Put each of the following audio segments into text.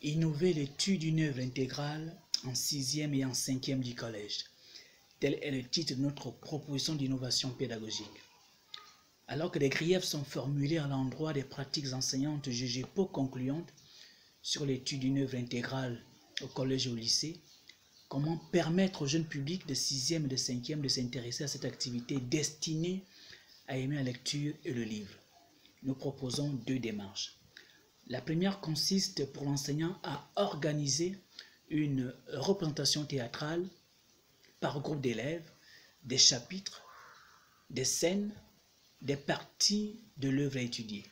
Innover l'étude d'une œuvre intégrale en 6e et en 5e du collège. Tel est le titre de notre proposition d'innovation pédagogique. Alors que des griefs sont formulés à l'endroit des pratiques enseignantes jugées peu concluantes sur l'étude d'une œuvre intégrale au collège et au lycée, comment permettre aux jeunes publics de 6e et de 5e de s'intéresser à cette activité destinée à aimer la lecture et le livre? Nous proposons 2 démarches. La première consiste pour l'enseignant à organiser une représentation théâtrale par groupe d'élèves, des chapitres, des scènes, des parties de l'œuvre à étudier.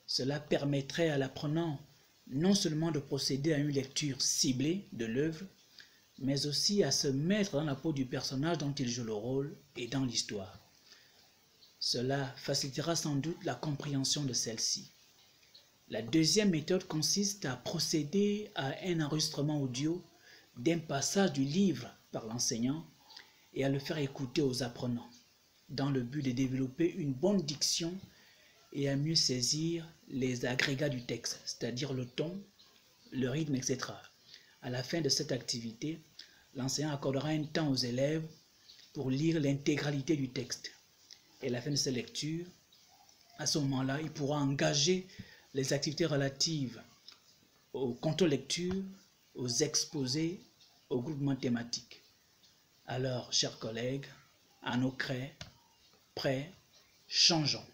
Cela permettrait à l'apprenant non seulement de procéder à une lecture ciblée de l'œuvre, mais aussi à se mettre dans la peau du personnage dont il joue le rôle et dans l'histoire. Cela facilitera sans doute la compréhension de celle-ci. La deuxième méthode consiste à procéder à un enregistrement audio d'un passage du livre par l'enseignant et à le faire écouter aux apprenants, dans le but de développer une bonne diction et à mieux saisir les agrégats du texte, c'est-à-dire le ton, le rythme, etc. À la fin de cette activité, l'enseignant accordera un temps aux élèves pour lire l'intégralité du texte. Et à la fin de cette lecture, à ce moment-là, il pourra engager les activités relatives au contrôle-lecture, aux exposés, au groupement thématique. Alors, chers collègues, à nos crêts, prêts, changeons.